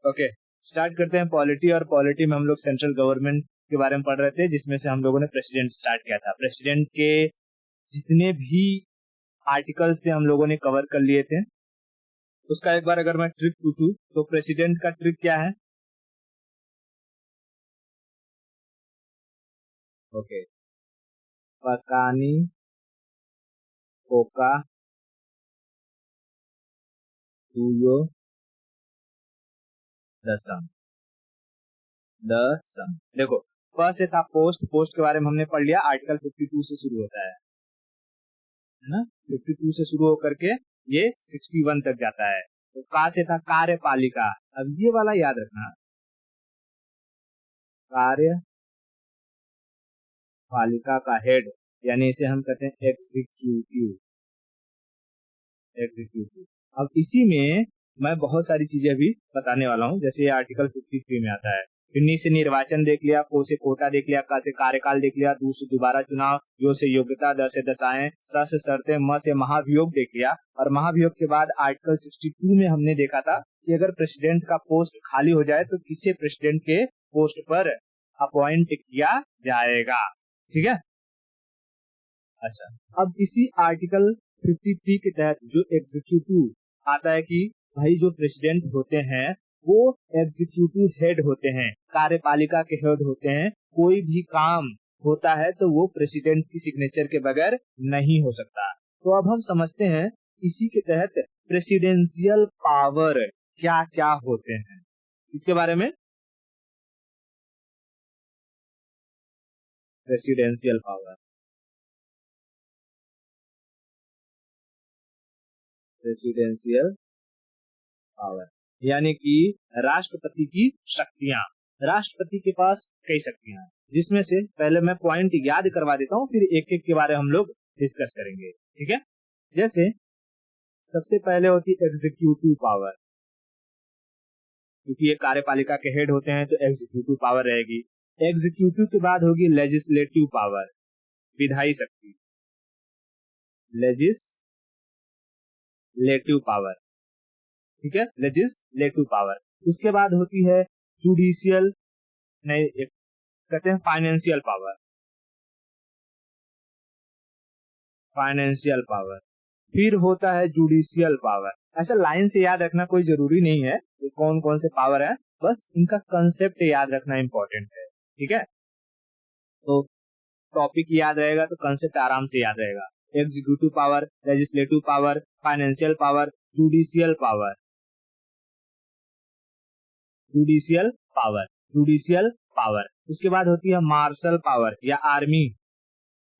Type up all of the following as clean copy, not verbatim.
Okay, start करते हैं polity. और पॉलिटी में हम लोग सेंट्रल गवर्नमेंट के बारे में पढ़ रहे थे, जिसमें से हम लोगों ने प्रेसिडेंट स्टार्ट किया था। प्रेसिडेंट के जितने भी आर्टिकल्स थे हम लोगों ने कवर कर लिए थे। उसका एक बार अगर मैं ट्रिक पूछूं तो प्रेसिडेंट का ट्रिक क्या है? ओके, पकानी कोका तुयो दसम। देखो, प से था पोस्ट। पोस्ट के बारे में हमने पढ़ लिया, आर्टिकल 52 से शुरू होता है ना। 52 से शुरू होकर के ये 61 तक जाता है। तो का से था कार्यपालिका। अब ये वाला याद रखना, कार्यपालिका का हेड, यानी इसे हम कहते हैं एग्जीक्यूटिव। अब इसी में मैं बहुत सारी चीजें भी बताने वाला हूँ। जैसे ये आर्टिकल 53 में आता है, नी से निर्वाचन देख लिया, को से कोटा देख लिया, का से कार्यकाल देख लिया, दू से दोबारा चुनाव, यो से योग्यता, द से दशाएं, स से शर्तें, म से महाभियोग देख लिया। और महाभियोग के बाद आर्टिकल 62 में हमने देखा था कि अगर प्रेसिडेंट का पोस्ट खाली हो जाए तो किसे प्रेसिडेंट के पोस्ट पर अपॉइंट किया जाएगा। ठीक है, अच्छा। अब इसी आर्टिकल 53 के तहत जो एग्जीक्यूटिव आता है कि भाई जो प्रेसिडेंट होते हैं वो एग्जीक्यूटिव हेड होते हैं, कार्यपालिका के हेड होते हैं। कोई भी काम होता है तो वो प्रेसिडेंट की सिग्नेचर के बगैर नहीं हो सकता। तो अब हम समझते हैं इसी के तहत प्रेसिडेंशियल पावर क्या क्या होते हैं, इसके बारे में। प्रेसिडेंशियल पावर, प्रेसिडेंशियल पावर यानी कि राष्ट्रपति की शक्तियां। राष्ट्रपति के पास कई शक्तियां हैं, जिसमें से पहले मैं पॉइंट याद करवा देता हूँ, फिर एक एक के बारे में हम लोग डिस्कस करेंगे। ठीक है, जैसे सबसे पहले होती है एग्जीक्यूटिव पावर। क्योंकि ये कार्यपालिका के हेड होते हैं तो एग्जीक्यूटिव पावर रहेगी। एग्जीक्यूटिव के बाद होगी लेजिस्लेटिव पावर, विधायी शक्ति, लेजिस्लेटिव पावर। ठीक है, लेजिस्लेटिव पावर। उसके बाद होती है जुडिशियल, नहीं कहते हैं फाइनेंशियल पावर, फिर होता है जुडिशियल पावर। ऐसा लाइन से याद रखना कोई जरूरी नहीं है कि कौन कौन से पावर है, बस इनका कंसेप्ट याद रखना इंपॉर्टेंट है। ठीक है, तो टॉपिक याद रहेगा तो कंसेप्ट आराम से याद रहेगा। Executive power, legislative power, financial power, judicial power, judicial power. उसके बाद होती है मार्शल पावर या army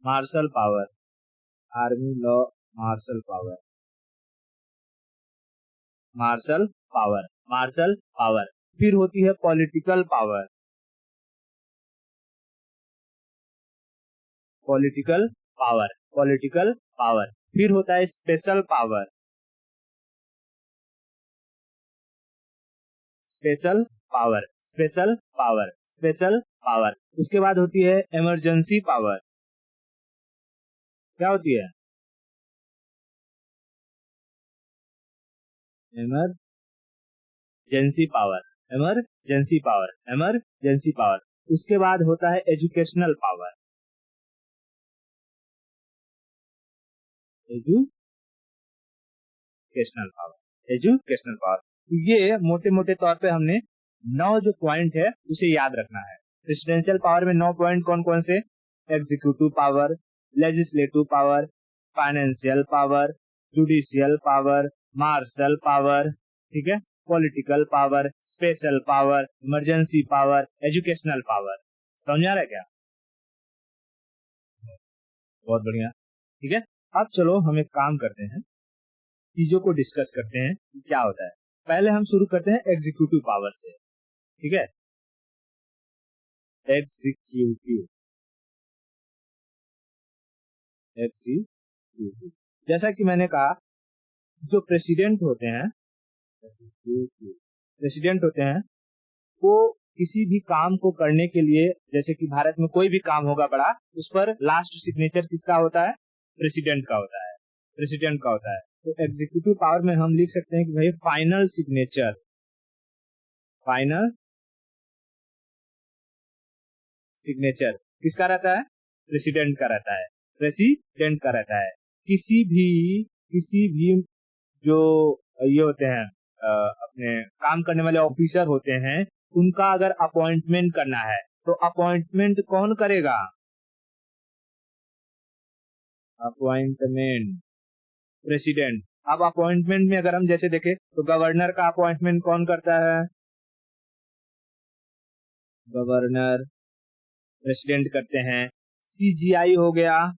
power, army law martial power. फिर होती है पॉलिटिकल पावर, फिर होता है स्पेशल पावर। उसके बाद होती है इमरजेंसी पावर। क्या होती है? Emergency power. उसके बाद होता है एजुकेशनल पावर, ये मोटे मोटे तौर पे हमने 9 जो पॉइंट है उसे याद रखना है। प्रेसिडेंशियल पावर में 9 पॉइंट कौन कौन से? Executive power, legislative power, financial power, judicial power, martial power, ठीक है, political power, special power, emergency power, educational power. समझ आ रहा है क्या? बहुत बढ़िया। ठीक है, अब चलो हम एक काम करते हैं, चीजों को डिस्कस करते हैं कि क्या होता है। पहले हम शुरू करते हैं एग्जीक्यूटिव पावर से। ठीक है, एग्जीक्यूटिव जैसा कि मैंने कहा, जो प्रेसिडेंट होते हैं वो किसी भी काम को करने के लिए, जैसे कि भारत में कोई भी काम होगा बड़ा, उस पर लास्ट सिग्नेचर किसका होता है? प्रेसिडेंट का होता है। तो एग्जीक्यूटिव पावर में हम लिख सकते हैं कि भाई फाइनल फाइनल सिग्नेचर किसका रहता है? प्रेसिडेंट का रहता है, प्रेसिडेंट का रहता है। किसी भी जो ये होते हैं अपने काम करने वाले ऑफिसर होते हैं, उनका अगर अपॉइंटमेंट करना है तो अपॉइंटमेंट कौन करेगा? Appointment president. अब अपॉइंटमेंट में अगर हम जैसे देखें तो गवर्नर का अपॉइंटमेंट कौन करता है? गवर्नर प्रेसिडेंट करते हैं। सीजीआई हो गया,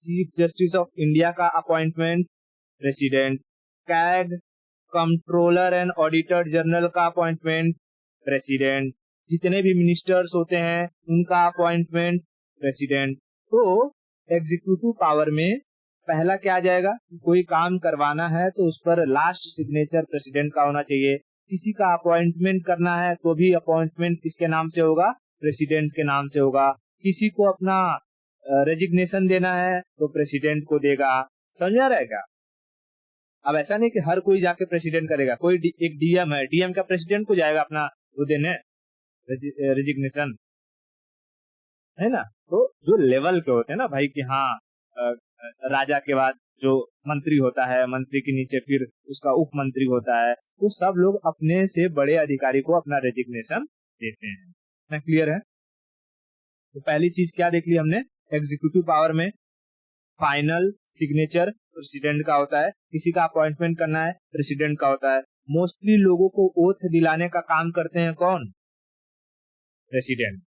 चीफ जस्टिस ऑफ इंडिया का appointment president. CAG controller and auditor general का अपॉइंटमेंट प्रेसिडेंट। जितने भी मिनिस्टर्स होते हैं उनका अपॉइंटमेंट प्रेसिडेंट। तो एग्जीक्यूटिव पावर में पहला क्या आ जाएगा? कोई काम करवाना है तो उस पर लास्ट सिग्नेचर प्रेसिडेंट का होना चाहिए। किसी का अपॉइंटमेंट करना है तो भी अपॉइंटमेंट किसके नाम से होगा? प्रेसिडेंट के नाम से होगा। किसी को अपना रेजिग्नेशन देना है तो प्रेसिडेंट को देगा। समझ आ रहा है क्या? अब ऐसा नहीं कि हर कोई जाके प्रेसिडेंट करेगा। कोई एक डीएम है, डीएम का प्रेसिडेंट को जाएगा अपना वो देने रेजिग्नेशन, है ना? तो जो लेवल के होते हैं ना भाई कि हाँ राजा के बाद जो मंत्री होता है, मंत्री के नीचे फिर उसका उप मंत्री होता है, तो सब लोग अपने से बड़े अधिकारी को अपना रेजिग्नेशन देते हैं। ना क्लियर है? तो पहली चीज क्या देख ली हमने? एग्जीक्यूटिव पावर में फाइनल सिग्नेचर प्रेसिडेंट का होता है। किसी का अपॉइंटमेंट करना है प्रेसिडेंट का होता है। मोस्टली लोगों को ओथ दिलाने का काम करते हैं कौन? प्रेसिडेंट।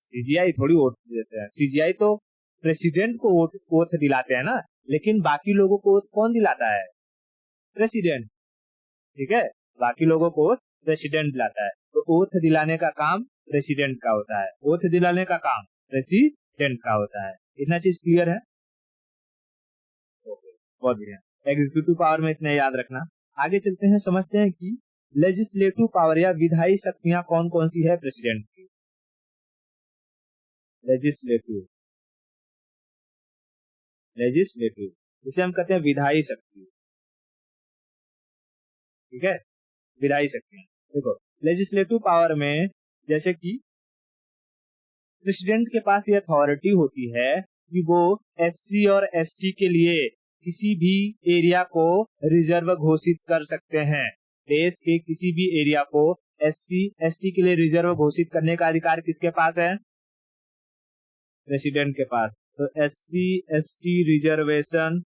सीजीआई थोड़ी ओथ देते हैं। सीजीआई तो प्रेसिडेंट को ओथ दिलाते हैं ना, लेकिन बाकी लोगों को ओथ कौन दिलाता है? प्रेसिडेंट। ठीक है, बाकी लोगों को ओथ प्रेसिडेंट दिलाता है। तो ओथ दिलाने का काम प्रेसिडेंट का होता है, ओथ दिलाने का काम प्रेसिडेंट का होता है। इतना चीज क्लियर है? बहुत बढ़िया। एग्जीक्यूटिव पावर में इतना याद रखना। आगे चलते हैं, समझते हैं कि लेजिस्लेटिव पावर या विधायी शक्तियां कौन कौन सी है प्रेसिडेंट की। लेजिस्लेटिव इसे हम कहते हैं विधायी शक्ति। ठीक है, विधायी शक्तियां। देखो लेजिस्लेटिव पावर में जैसे कि प्रेसिडेंट के पास ये अथॉरिटी होती है कि वो एससी और एसटी के लिए किसी भी एरिया को रिजर्व घोषित कर सकते हैं। देश के किसी भी एरिया को एससी एसटी के लिए रिजर्व घोषित करने का अधिकार किसके पास है? प्रेसिडेंट के पास। तो एससी एसटी रिजर्वेशन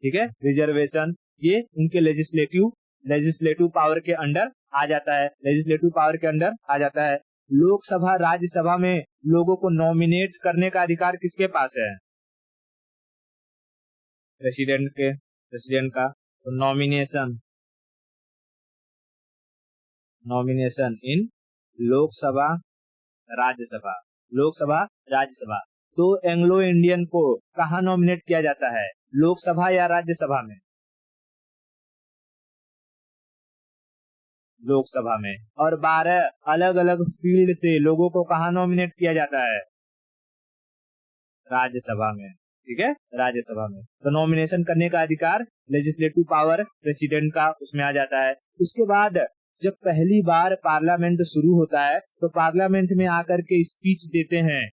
ठीक है, रिजर्वेशन ये उनके लेजिस्लेटिव पावर के अंडर आ जाता है। लेजिस्लेटिव पावर के अंडर आ जाता है। लोकसभा राज्यसभा में लोगों को नॉमिनेट करने का अधिकार किसके पास है? प्रेसिडेंट का। तो नॉमिनेशन इन लोकसभा राज्यसभा। तो एंग्लो इंडियन को कहाँ नॉमिनेट किया जाता है? लोकसभा या राज्यसभा में? लोकसभा में। और 12 अलग अलग फील्ड से लोगों को कहाँ नॉमिनेट किया जाता है? राज्यसभा में। ठीक है, राज्यसभा में। तो नॉमिनेशन करने का अधिकार लेजिस्लेटिव पावर प्रेसिडेंट का उसमें आ जाता है। उसके बाद जब पहली बार पार्लियामेंट शुरू होता है तो पार्लियामेंट में आकर के स्पीच देते हैं,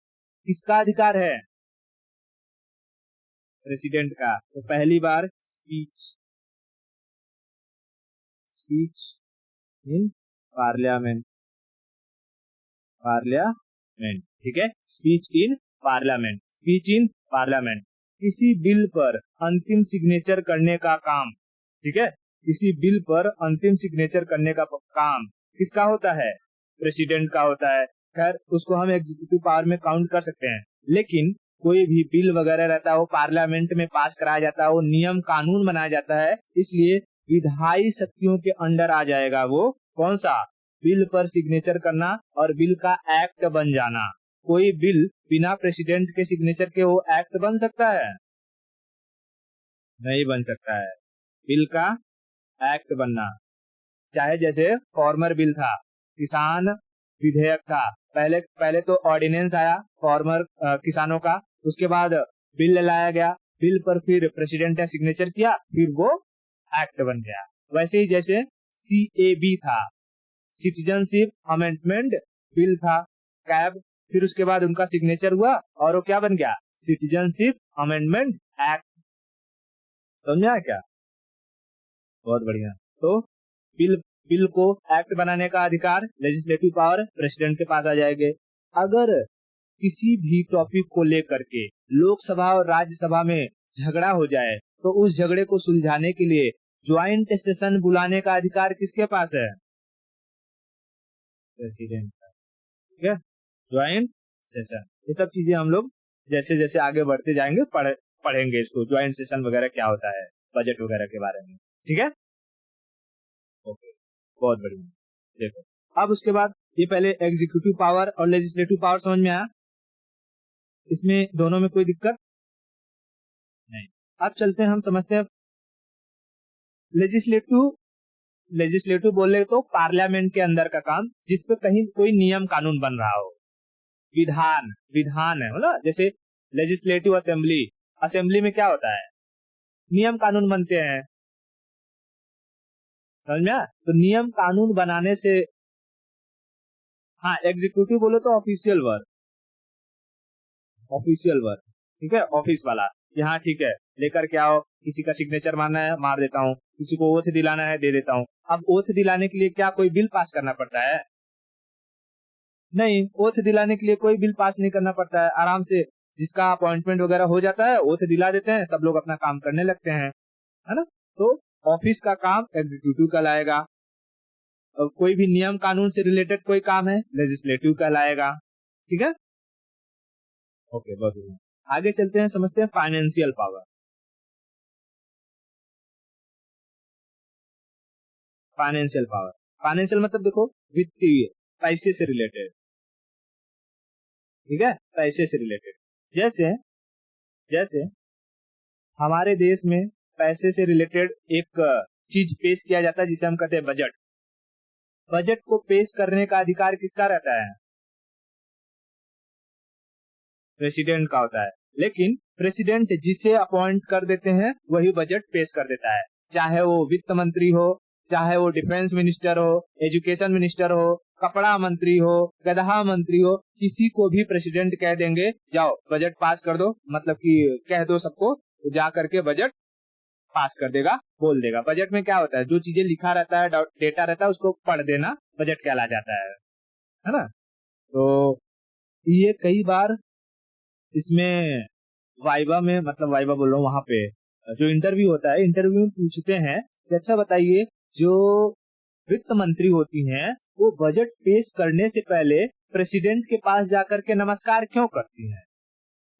किसका अधिकार है? प्रेसिडेंट का। तो पहली बार स्पीच इन पार्लियामेंट। ठीक है, स्पीच इन पार्लियामेंट। किसी बिल पर अंतिम सिग्नेचर करने का काम, ठीक है, किसी बिल पर अंतिम सिग्नेचर करने का काम किसका होता है? प्रेसिडेंट का होता है। खैर उसको हम एग्जीक्यूटिव पावर में काउंट कर सकते हैं, लेकिन कोई भी बिल वगैरह रहता है वो पार्लियामेंट में पास कराया जाता है, वो नियम कानून बनाया जाता है, इसलिए विधायी शक्तियों के अंडर आ जाएगा। वो कौन सा? बिल पर सिग्नेचर करना और बिल का एक्ट बन जाना। कोई बिल बिना प्रेसिडेंट के सिग्नेचर के वो एक्ट बन सकता है? नहीं बन सकता है। बिल का एक्ट बनना, चाहे जैसे फॉर्मर बिल था, किसान विधेयक था, पहले तो ऑर्डिनेंस आया फॉर्मर किसानों का, उसके बाद बिल लाया गया, बिल पर फिर प्रेसिडेंट ने सिग्नेचर किया, फिर वो एक्ट बन गया। वैसे ही जैसे CAB था, सिटीजनशिप अमेंडमेंट बिल था, कैब, फिर उसके बाद उनका सिग्नेचर हुआ और वो क्या बन गया, सिटीजनशिप अमेंडमेंट एक्ट। समझा क्या? बहुत बढ़िया। तो बिल को एक्ट बनाने का अधिकार, लेजिस्लेटिव पावर प्रेसिडेंट के पास आ जाएंगे। अगर किसी भी टॉपिक को लेकर के लोकसभा और राज्यसभा में झगड़ा हो जाए तो उस झगड़े को सुलझाने के लिए ज्वाइंट सेशन बुलाने का अधिकार किसके पास है? प्रेसिडेंट का। ठीक है, ज्वाइंट सेशन। ये सब चीजें हम लोग जैसे जैसे आगे बढ़ते जाएंगे पढ़ेंगे इसको, ज्वाइंट सेशन वगैरह क्या होता है, बजट वगैरह के बारे में। ठीक है, ओके, बहुत बढ़िया। देखो अब उसके बाद ये पहले एग्जीक्यूटिव पावर और लेजिस्लेटिव पावर समझ में आया, इसमें दोनों में कोई दिक्कत नहीं। अब चलते हैं, हम समझते हैं लेजिस्लेटिव बोले तो पार्लियामेंट के अंदर का काम, जिसपे कहीं कोई नियम कानून बन रहा हो। विधान है ना, जैसे लेजिस्लेटिव असेंबली में क्या होता है, नियम कानून बनते हैं। समझ में आया? तो नियम कानून बनाने से, हाँ, एग्जीक्यूटिव बोलो तो ऑफिशियल वर्क, ठीक है, ऑफिस वाला। यहाँ ठीक है, लेकर के आओ, किसी का सिग्नेचर मारना है मार देता हूँ, किसी को ओथ दिलाना है दे देता हूँ। अब ओथ दिलाने के लिए क्या कोई बिल पास करना पड़ता है? नहीं, ओथ दिलाने के लिए कोई बिल पास नहीं करना पड़ता है, आराम से जिसका अपॉइंटमेंट वगैरह हो जाता है ओथ दिला देते हैं, सब लोग अपना काम करने लगते हैं, है ना। तो ऑफिस का काम एग्जीक्यूटिव कहलाएगा, और कोई भी नियम कानून से रिलेटेड कोई काम है लेजिस्लेटिव कहलाएगा। ठीक है, ओके, बहुत बढ़िया। आगे चलते हैं, समझते हैं फाइनेंशियल पावर। फाइनेंशियल मतलब देखो वित्तीय, पैसे से रिलेटेड। ठीक है, पैसे से रिलेटेड। जैसे हमारे देश में पैसे से रिलेटेड एक चीज पेश किया जाता है जिसे हम कहते हैं बजट। बजट को पेश करने का अधिकार किसका रहता है? प्रेसिडेंट का होता है, लेकिन प्रेसिडेंट जिसे अपॉइंट कर देते हैं वही बजट पेश कर देता है, चाहे वो वित्त मंत्री हो, चाहे वो डिफेंस मिनिस्टर हो, एजुकेशन मिनिस्टर हो, कपड़ा मंत्री हो, गदहा मंत्री हो, किसी को भी प्रेसिडेंट कह देंगे जाओ बजट पास कर दो, मतलब कि कह दो सबको, जा करके बजट पास कर देगा, बोल देगा। बजट में क्या होता है, जो चीजें लिखा रहता है, डेटा रहता है, उसको पढ़ देना बजट कहला जाता है ना। तो ये कई बार इसमें वाइवा में, मतलब वाइवा बोल रहा हूँ, वहां पे जो इंटरव्यू होता है, इंटरव्यू में पूछते हैं कि अच्छा बताइए, जो वित्त मंत्री होती हैं वो बजट पेश करने से पहले प्रेसिडेंट के पास जाकर के नमस्कार क्यों करती हैं,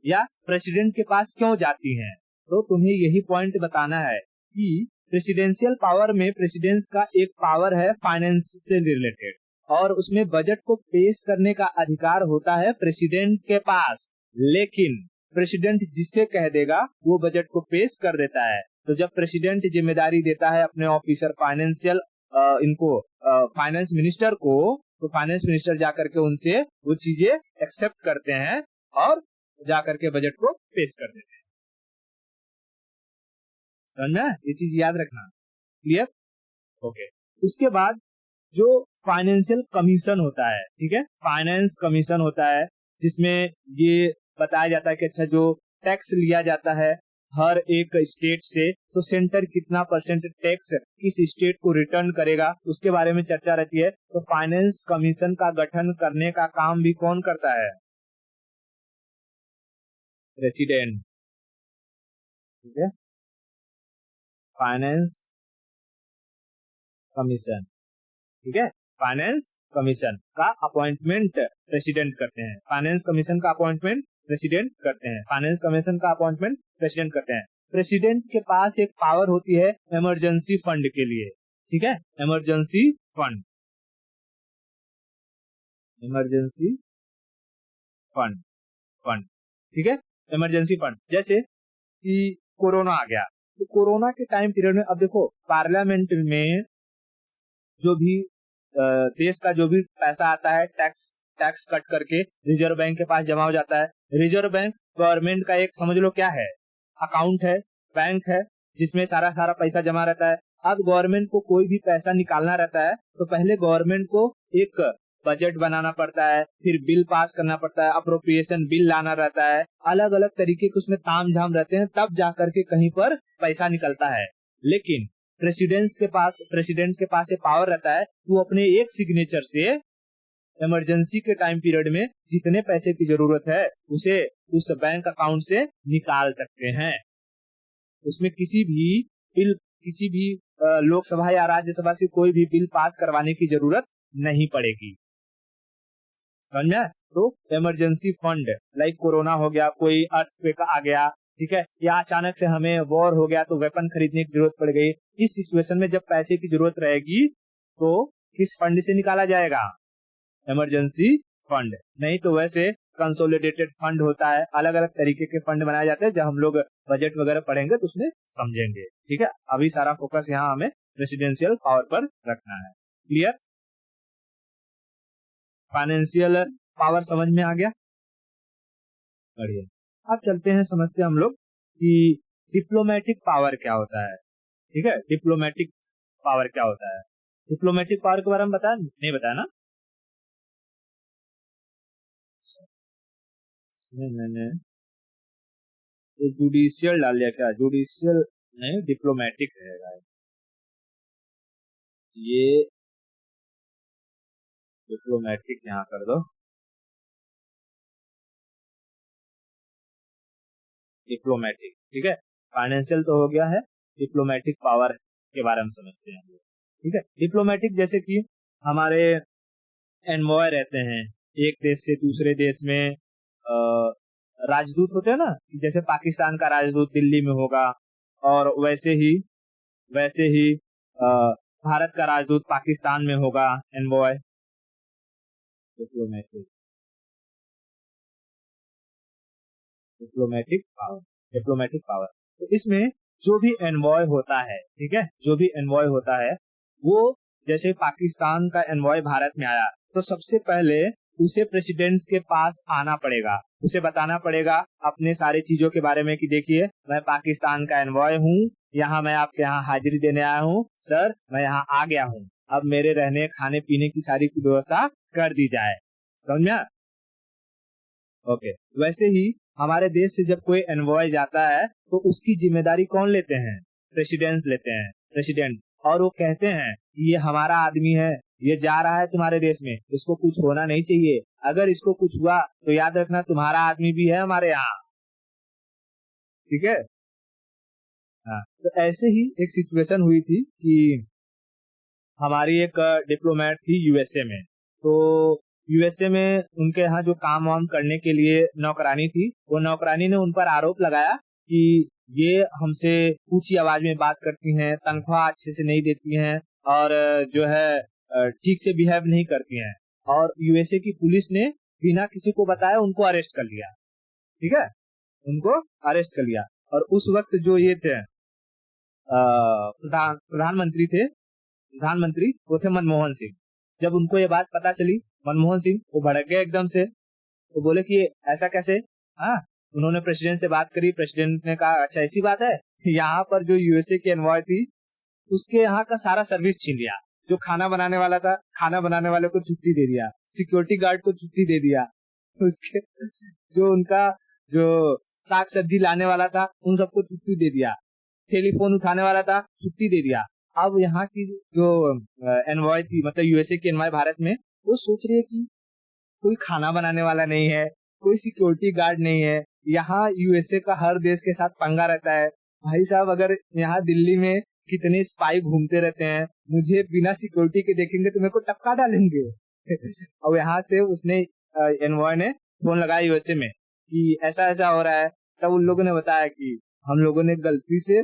या प्रेसिडेंट के पास क्यों जाती हैं? तो तुम्हें यही पॉइंट बताना है कि प्रेसिडेंशियल पावर में प्रेसिडेंस का एक पावर है फाइनेंस से रिलेटेड, और उसमें बजट को पेश करने का अधिकार होता है प्रेसिडेंट के पास, लेकिन प्रेसिडेंट जिसे कह देगा वो बजट को पेश कर देता है। तो जब प्रेसिडेंट जिम्मेदारी देता है अपने ऑफिसर फाइनेंशियल फाइनेंस मिनिस्टर को, तो फाइनेंस मिनिस्टर जाकर के उनसे वो चीजें एक्सेप्ट करते हैं और जाकर के बजट को पेश कर देते हैं। समझ में? ये चीज याद रखना, क्लियर? ओके। उसके बाद जो फाइनेंशियल कमीशन होता है, ठीक है, फाइनेंस कमीशन होता है, जिसमें ये बताया जाता है कि अच्छा जो टैक्स लिया जाता है हर एक स्टेट से, तो सेंटर कितना % टैक्स किस स्टेट को रिटर्न करेगा, उसके बारे में चर्चा रहती है। तो फाइनेंस कमीशन का गठन करने का काम भी कौन करता है? प्रेसिडेंट। ठीक है, फाइनेंस कमीशन, ठीक है, फाइनेंस कमीशन का अपॉइंटमेंट प्रेसिडेंट करते हैं, फाइनेंस कमीशन का अपॉइंटमेंट प्रेसिडेंट करते हैं, फाइनेंस कमीशन का अपॉइंटमेंट प्रेसिडेंट करते हैं। प्रेसिडेंट के पास एक पावर होती है इमरजेंसी फंड के लिए, ठीक है, इमरजेंसी फंड, इमरजेंसी फंड, ठीक है, इमरजेंसी फंड। जैसे कि कोरोना आ गया, तो कोरोना के टाइम पीरियड में अब देखो पार्लियामेंट में जो भी देश का जो भी पैसा आता है टैक्स कट करके रिजर्व बैंक के पास जमा हो जाता है। रिजर्व बैंक गवर्नमेंट का एक, समझ लो क्या है, अकाउंट है, बैंक है, जिसमें सारा सारा पैसा जमा रहता है। अब गवर्नमेंट को कोई भी पैसा निकालना रहता है तो पहले गवर्नमेंट को एक बजट बनाना पड़ता है, फिर बिल पास करना पड़ता है, अप्रोप्रिएशन बिल लाना रहता है, अलग अलग तरीके के उसमें तामझाम रहते हैं, तब जाकर के कहीं पर पैसा निकलता है। लेकिन प्रेसिडेंट के पास ये पावर रहता है, वो अपने एक सिग्नेचर से इमरजेंसी के टाइम पीरियड में जितने पैसे की जरूरत है उसे उस बैंक अकाउंट से निकाल सकते हैं। उसमें किसी भी लोकसभा या राज्यसभा से कोई भी बिल पास करवाने की जरूरत नहीं पड़ेगी। समझ में? तो इमरजेंसी फंड लाइक कोरोना हो गया, कोई अर्थक्वेक आ गया, ठीक है, या अचानक से हमें वॉर हो गया तो वेपन खरीदने की जरूरत पड़ गई, इस सिचुएशन में जब पैसे की जरूरत रहेगी तो किस फंड से निकाला जाएगा? Emergency fund. नहीं तो वैसे कंसोलिडेटेड फंड होता है, अलग अलग तरीके के फंड बनाए जाते हैं। जब हम लोग बजट वगैरह पढ़ेंगे तो उसमें समझेंगे, ठीक है। अभी सारा फोकस यहाँ हमें प्रेसिडेंशियल पावर पर रखना है। क्लियर? फाइनेंशियल पावर समझ में आ गया? बढ़िया। अब चलते हैं, समझते हैं हम लोग कि डिप्लोमेटिक पावर क्या होता है। ठीक है, डिप्लोमेटिक पावर क्या होता है? डिप्लोमेटिक पावर के बारे में बताया नहीं? बताया ना? इसमें मैंने ये जुडिशियल डाल दिया क्या? जुडिशियल नहीं, डिप्लोमेटिक रहेगा ये। डिप्लोमेटिक यहाँ कर दो। डिप्लोमेटिक, ठीक है। फाइनेंशियल तो हो गया है, डिप्लोमेटिक पावर के बारे में समझते हैं हम लोग। ठीक है, डिप्लोमेटिक जैसे कि हमारे एनवॉय रहते हैं, एक देश से दूसरे देश में राजदूत होते हैं ना, जैसे पाकिस्तान का राजदूत दिल्ली में होगा, और वैसे ही भारत का राजदूत पाकिस्तान में होगा, एनवॉय। Diplomatic power. तो इसमें जो भी एनवॉय होता है, ठीक है, जो भी एनवॉय होता है वो, जैसे पाकिस्तान का एनवॉय भारत में आया तो सबसे पहले उसे प्रेसिडेंट्स के पास आना पड़ेगा, उसे बताना पड़ेगा अपने सारे चीजों के बारे में कि देखिए मैं पाकिस्तान का एनवॉय हूँ, यहाँ मैं आपके यहाँ हाजिरी देने आया हूँ, सर मैं यहाँ आ गया हूँ, अब मेरे रहने खाने पीने की सारी व्यवस्था कर दी जाए। समझ में? ओके। वैसे ही हमारे देश से जब कोई एनवॉय जाता है तो उसकी जिम्मेदारी कौन लेते हैं? प्रेसिडेंट्स लेते हैं, प्रेसिडेंट। और वो कहते हैं कि ये हमारा आदमी है, ये जा रहा है तुम्हारे देश में, इसको कुछ होना नहीं चाहिए, अगर इसको कुछ हुआ तो याद रखना तुम्हारा आदमी भी है हमारे यहाँ। ठीक है। हाँ, तो ऐसे ही एक सिचुएशन हुई थी कि हमारी एक डिप्लोमेट थी यूएसए में, तो यूएसए में उनके यहाँ जो काम वाम करने के लिए नौकरानी थी, वो नौकरानी ने उन पर आरोप लगाया कि ये हमसे ऊंची आवाज में बात करती हैं, तनख्वाह अच्छे से नहीं देती हैं, और जो है ठीक से बिहेव नहीं करती हैं, और यूएसए की पुलिस ने बिना किसी को बताया उनको अरेस्ट कर लिया। ठीक है, उनको अरेस्ट कर लिया। और उस वक्त जो ये थे प्रधानमंत्री वो थे मनमोहन सिंह। जब उनको ये बात पता चली, मनमोहन सिंह वो भड़क गए एकदम से, वो बोले कि ऐसा कैसे? हाँ, उन्होंने प्रेसिडेंट से बात करी, प्रेसिडेंट ने कहा अच्छा ऐसी बात है। यहाँ पर जो यूएसए की एनवॉय थी उसके यहाँ का सारा सर्विस छीन लिया, जो खाना बनाने वाला था, खाना बनाने वाले को छुट्टी दे दिया, सिक्योरिटी गार्ड को छुट्टी दे दिया, उसके जो उनका जो साग सब्जी लाने वाला था उन सबको छुट्टी दे दिया, टेलीफोन उठाने वाला था छुट्टी दे दिया। अब यहाँ की जो एनवॉय थी, मतलब यूएसए की एनवॉय भारत में, वो सोच रही है कि कोई खाना बनाने वाला नहीं है, कोई सिक्योरिटी गार्ड नहीं है, यहाँ यूएसए का हर देश के साथ पंगा रहता है। भाई साहब, अगर यहाँ दिल्ली में कितने स्पाई घूमते रहते हैं, मुझे बिना सिक्योरिटी के देखेंगे तो मेरे को टपका डालेंगे। और यहाँ से उसने एनवॉय ने फोन लगाया यूएसए में कि ऐसा ऐसा हो रहा है। तब उन लोगों ने बताया कि हम लोगों ने गलती से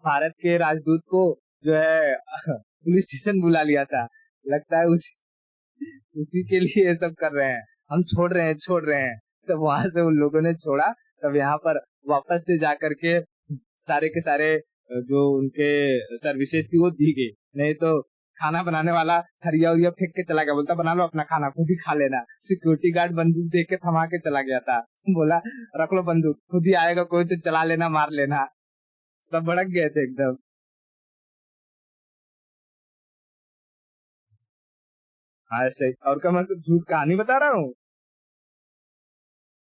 भारत के राजदूत को जो है पुलिस स्टेशन बुला लिया था, लगता है उसी के लिए ये सब कर रहे हैं, हम छोड़ रहे हैं। तब वहां से उन लोगों ने छोड़ा, तब यहाँ पर वापस से जाकर के सारे के सारे जो उनके सर्विसेज थी वो दी गई, नहीं तो खाना बनाने वाला थरिया उरिया फेंक के चला गया, बोलता बना लो अपना खाना, खुद ही खा लेना। सिक्योरिटी गार्ड बंदूक देख के थमा के चला गया था, बोला रख लो बंदूक, खुद ही आएगा कोई तो चला लेना, मार लेना। सब भड़क गए थे एकदम। हाँ ऐसे और क्या, मैं तो झूठ कहानी बता रहा हूँ।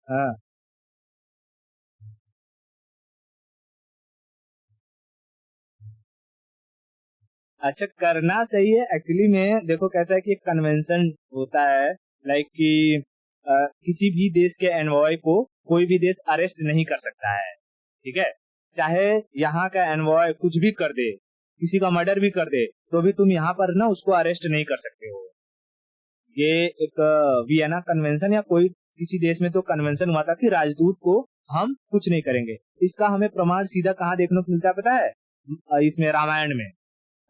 हाँ अच्छा, करना सही है एक्चुअली में। देखो कैसा है कि एक कन्वेंशन होता है, लाइक कि किसी भी देश के एनवॉय को कोई भी देश अरेस्ट नहीं कर सकता है, ठीक है। चाहे यहाँ का एनवॉय कुछ भी कर दे, किसी का मर्डर भी कर दे, तो भी तुम यहाँ पर ना उसको अरेस्ट नहीं कर सकते हो। ये एक वियना कन्वेंशन या कोई किसी देश में तो कन्वेंशन हुआ था कि राजदूत को हम कुछ नहीं करेंगे। इसका हमें प्रमाण सीधा कहाँ देखने को मिलता है पता है? इसमें रामायण में।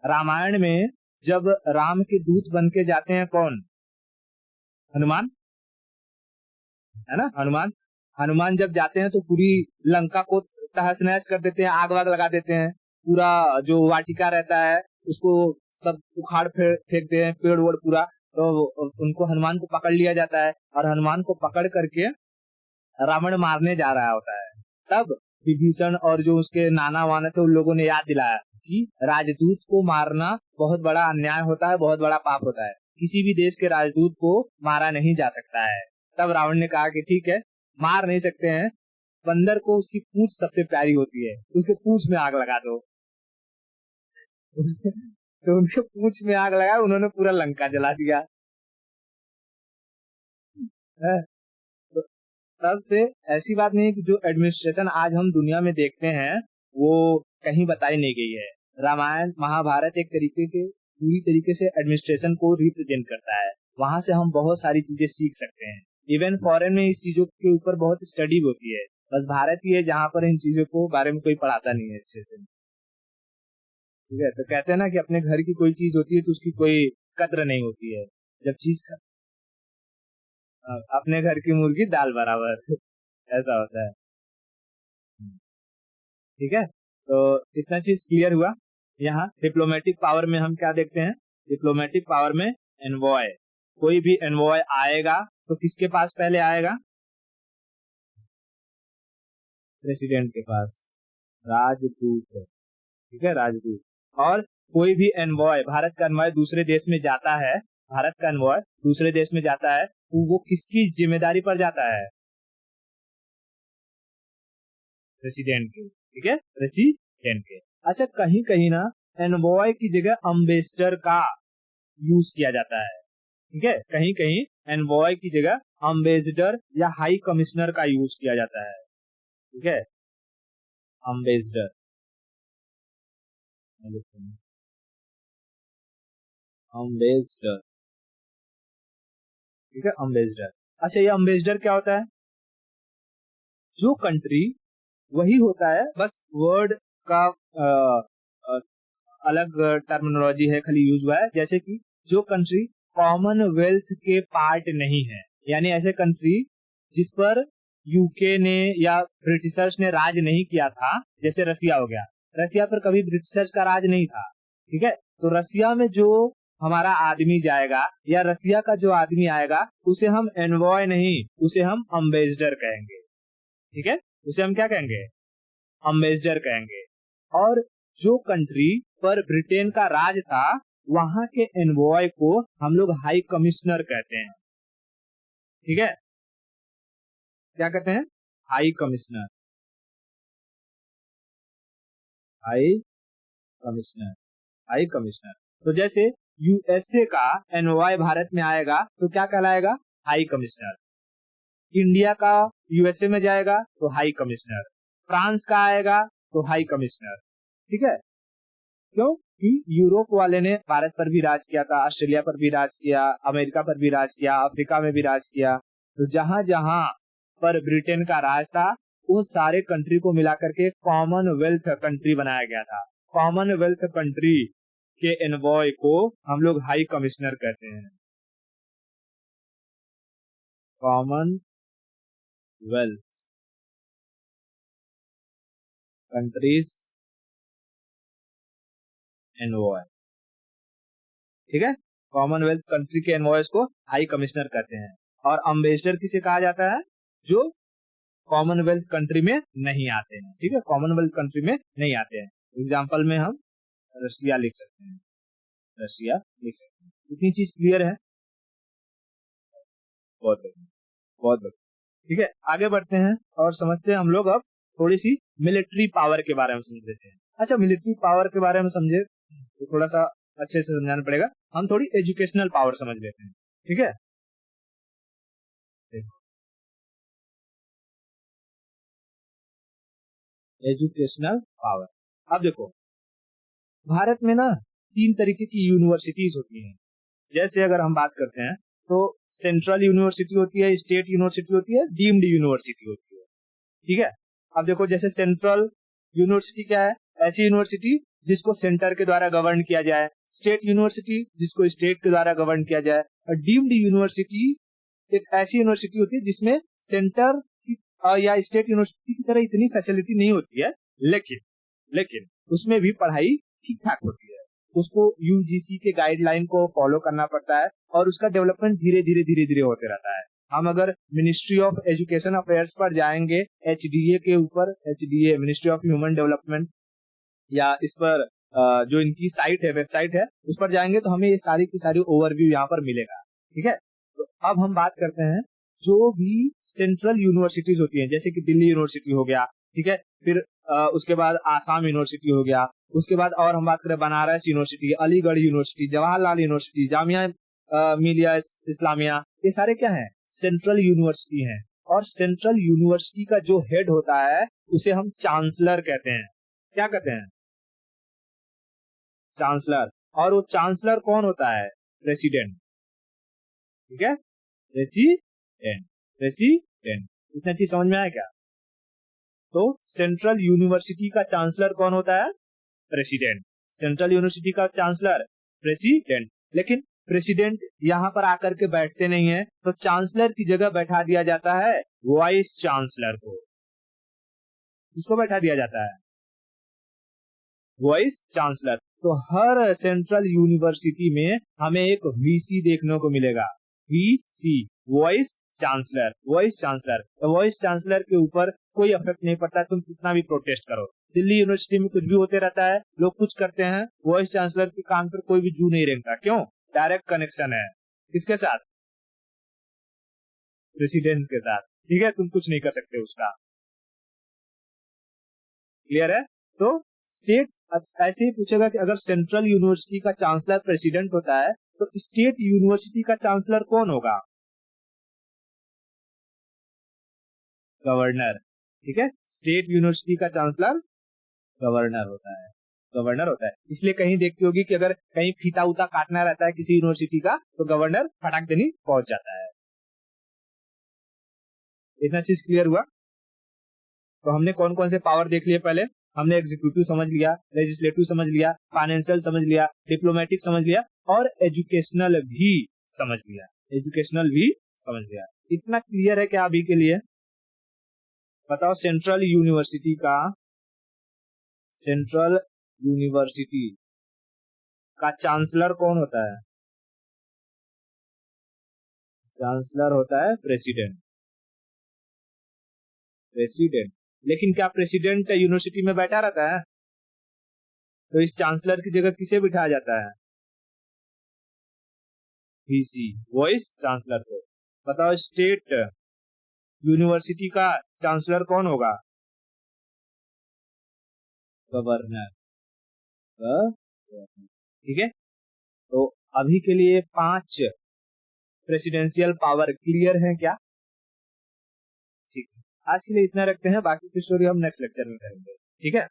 रामायण में जब राम के दूत बन के जाते हैं कौन? हनुमान, है ना, हनुमान। हनुमान जब जाते हैं तो पूरी लंका को तहस नहस कर देते हैं, आग वाग लगा देते हैं, पूरा जो वाटिका रहता है उसको सब उखाड़ फेंकते हैं, पेड़ वोड़ पूरा। तो उनको हनुमान को पकड़ लिया जाता है, और हनुमान को पकड़ करके रावण मारने जा रहा होता है। तब विभीषण और जो उसके नाना वाना थे उन लोगों ने याद दिलाया कि राजदूत को मारना बहुत बड़ा अन्याय होता है, बहुत बड़ा पाप होता है, किसी भी देश के राजदूत को मारा नहीं जा सकता है। तब रावण ने कहा कि ठीक है, मार नहीं सकते हैं, बंदर को उसकी पूंछ सबसे प्यारी होती है, उसके पूंछ में आग लगा दो। तो उनके पूंछ में आग लगा, उन्होंने पूरा लंका जला दिया। है? तो तब से ऐसी बात नहीं कि जो एडमिनिस्ट्रेशन आज हम दुनिया में देखते हैं वो कहीं बताई नहीं गई है। रामायण महाभारत एक तरीके के पूरी तरीके से एडमिनिस्ट्रेशन को रिप्रेजेंट करता है। वहां से हम बहुत सारी चीजें सीख सकते हैं। इवन फॉरेन में इस चीजों के ऊपर बहुत स्टडी होती है, बस भारत ही है जहाँ पर इन चीजों को बारे में कोई पढ़ाता नहीं है अच्छे से। ठीक है, तो कहते हैं ना कि अपने घर की कोई चीज होती है तो उसकी कोई कद्र नहीं होती है। जब अपने घर की मुर्गी दाल बराबर ऐसा होता है। ठीक है, तो इतना चीज क्लियर हुआ। यहाँ डिप्लोमेटिक पावर में हम क्या देखते हैं? डिप्लोमेटिक पावर में एनवॉय, कोई भी एनवॉय आएगा तो किसके पास पहले आएगा? प्रेसिडेंट के पास, राजदूत। ठीक है, राजदूत। और कोई भी एनवॉय, भारत का एनवॉय दूसरे देश में जाता है, भारत का एनवॉय दूसरे देश में जाता है तो वो किसकी जिम्मेदारी पर जाता है? प्रेसिडेंट के। ठीक है, प्रेसिडेंट के। अच्छा, कहीं कहीं ना एनवॉय की जगह अम्बेसडर का यूज किया जाता है। ठीक है, कहीं कहीं एनवॉय की जगह अम्बेसडर या हाई कमिश्नर का यूज किया जाता है। ठीक है, अम्बेसडर, अम्बेसडर। ठीक है, अम्बेसडर। अच्छा, ये अम्बेसडर क्या होता है? जो कंट्री, वही होता है, बस वर्ड का अ, अलग टर्मिनोलॉजी है, खाली यूज हुआ है। जैसे कि जो कंट्री कॉमनवेल्थ के पार्ट नहीं है, यानी ऐसे कंट्री जिस पर यूके ने या ब्रिटिशर्स ने राज नहीं किया था, जैसे रसिया हो गया, रसिया पर कभी ब्रिटिशर्स का राज नहीं था। ठीक है, तो रसिया में जो हमारा आदमी जाएगा या रसिया का जो आदमी आएगा उसे हम एनवॉय नहीं, उसे हम अम्बेसडर कहेंगे। ठीक है, उसे हम क्या कहेंगे? अम्बेसडर कहेंगे। और जो कंट्री पर ब्रिटेन का राज था वहां के एनवॉय को हम लोग हाई कमिश्नर कहते हैं। ठीक है, क्या कहते हैं? High commissioner, high commissioner, high commissioner. तो जैसे यूएसए का एनवॉय भारत में आएगा तो क्या कहलाएगा? High commissioner. इंडिया का यूएसए में जाएगा तो हाई कमिश्नर। फ्रांस का आएगा तो हाई कमिश्नर। ठीक है, क्यों कि यूरोप वाले ने भारत पर भी राज किया था, ऑस्ट्रेलिया पर भी राज किया, अमेरिका पर भी राज किया, अफ्रीका में भी राज किया। तो जहां जहां पर ब्रिटेन का राज था उन सारे कंट्री को मिलाकर के कॉमनवेल्थ कंट्री बनाया गया था। कॉमनवेल्थ कंट्री के एनवॉय को हम लोग हाई कमिश्नर कहते हैं। Commonwealth countries envoy. ठीक है, कॉमनवेल्थ कंट्री के एनवॉयस को हाई कमिश्नर कहते हैं। और अम्बेसडर किसे कहा जाता है? जो कॉमनवेल्थ कंट्री में नहीं आते हैं। ठीक है, कॉमनवेल्थ कंट्री में नहीं आते हैं। एग्जाम्पल में हम रशिया लिख सकते हैं, रशिया लिख सकते हैं। इतनी चीज क्लियर है? बहुत बढ़िया, बहुत बढ़िया। ठीक है, आगे बढ़ते हैं और समझते हैं हम लोग अब थोड़ी सी मिलिट्री पावर के बारे में समझ लेते हैं। अच्छा, मिलिट्री पावर के बारे में समझे तो थोड़ा सा अच्छे से समझाना पड़ेगा। हम थोड़ी एजुकेशनल पावर समझ लेते हैं। ठीक है, एजुकेशनल पावर। अब देखो, भारत में ना 3 तरीके की यूनिवर्सिटीज होती हैं। जैसे अगर हम बात करते हैं तो सेंट्रल यूनिवर्सिटी होती है, स्टेट यूनिवर्सिटी होती है, डीम्ड यूनिवर्सिटी होती है। ठीक है, अब देखो जैसे सेंट्रल यूनिवर्सिटी क्या है? ऐसी यूनिवर्सिटी जिसको सेंटर के द्वारा गवर्न किया जाए। स्टेट यूनिवर्सिटी जिसको स्टेट के द्वारा गवर्न किया जाए। और डीम्ड यूनिवर्सिटी एक ऐसी यूनिवर्सिटी होती है जिसमें सेंटर या स्टेट यूनिवर्सिटी की तरह इतनी फैसिलिटी नहीं होती है, लेकिन लेकिन उसमें भी पढ़ाई ठीक ठाक होती है। उसको यूजीसी के गाइडलाइन को फॉलो करना पड़ता है और उसका डेवलपमेंट धीरे धीरे धीरे धीरे होते रहता है। हम अगर मिनिस्ट्री ऑफ एजुकेशन अफेयर्स पर जाएंगे, एचडीए के ऊपर, एचडीए मिनिस्ट्री ऑफ ह्यूमन डेवलपमेंट, या इस पर जो इनकी साइट है, वेबसाइट है, उस पर जाएंगे तो हमें ये सारी की सारी ओवरव्यू यहाँ पर मिलेगा। ठीक है, तो अब हम बात करते हैं जो भी सेंट्रल यूनिवर्सिटीज होती हैं, जैसे कि दिल्ली यूनिवर्सिटी हो गया। ठीक है, फिर उसके बाद आसाम यूनिवर्सिटी हो गया। उसके बाद और हम बात करें Banaras university, Aligarh university, Jawaharlal university, Jamia Millia Islamia, ये सारे क्या हैं? सेंट्रल यूनिवर्सिटी हैं। और सेंट्रल यूनिवर्सिटी का जो हेड होता है उसे हम चांसलर कहते हैं। क्या कहते हैं? चांसलर। और वो चांसलर कौन होता है? प्रेसिडेंट। ठीक है, प्रेसिडेंट, प्रेसिडेंट। इतना चीज समझ में आया क्या? तो सेंट्रल यूनिवर्सिटी का चांसलर कौन होता है? प्रेसिडेंट। सेंट्रल यूनिवर्सिटी का चांसलर प्रेसिडेंट। लेकिन प्रेसिडेंट यहाँ पर आकर के बैठते नहीं है, तो चांसलर की जगह बैठा दिया जाता है वाइस चांसलर को। किसको बैठा दिया जाता है? Vice chancellor. तो हर सेंट्रल यूनिवर्सिटी में हमें एक वीसी देखने को मिलेगा। VC, vice chancellor, vice chancellor. तो वाइस चांसलर के ऊपर कोई इफेक्ट नहीं पड़ता, तुम कितना भी प्रोटेस्ट करो। दिल्ली यूनिवर्सिटी में कुछ भी होते रहता है, लोग कुछ करते हैं, वाइस चांसलर के कान पर कोई भी जू नहीं रेंगता। क्यों? डायरेक्ट कनेक्शन है किसके साथ? प्रेसिडेंट के साथ। ठीक है, तुम कुछ नहीं कर सकते उसका। क्लियर है? तो स्टेट ऐसे ही पूछेगा कि अगर सेंट्रल यूनिवर्सिटी का चांसलर प्रेसिडेंट होता है तो स्टेट यूनिवर्सिटी का चांसलर कौन होगा? गवर्नर। ठीक है, स्टेट यूनिवर्सिटी का चांसलर गवर्नर होता है, गवर्नर होता है। इसलिए कहीं देखती होगी कि अगर कहीं फीता उता काटना रहता है किसी यूनिवर्सिटी का तो गवर्नर फटाक देनी पहुंच जाता है। इतना चीज क्लियर हुआ? तो हमने कौन कौन से पावर देख लिए? पहले हमने एग्जीक्यूटिव समझ लिया, लेजिस्लेटिव समझ लिया, फाइनेंशियल समझ लिया, डिप्लोमेटिक समझ लिया और एजुकेशनल भी समझ लिया, एजुकेशनल भी समझ लिया। इतना क्लियर है क्या अभी के लिए? बताओ, सेंट्रल यूनिवर्सिटी का चांसलर कौन होता है? चांसलर होता है प्रेसिडेंट, प्रेसिडेंट। लेकिन क्या प्रेसिडेंट यूनिवर्सिटी में बैठा रहता है? तो इस चांसलर की जगह किसे बिठाया जाता है? वीसी, वाइस चांसलर को। बताओ, स्टेट यूनिवर्सिटी का चांसलर कौन होगा? गवर्नर, ठीक है। तो अभी के लिए 5 प्रेसिडेंशियल पावर क्लियर है क्या? ठीक है, आज के लिए इतना रखते हैं, बाकी की स्टोरी हम नेक्स्ट लेक्चर में करेंगे। ठीक है।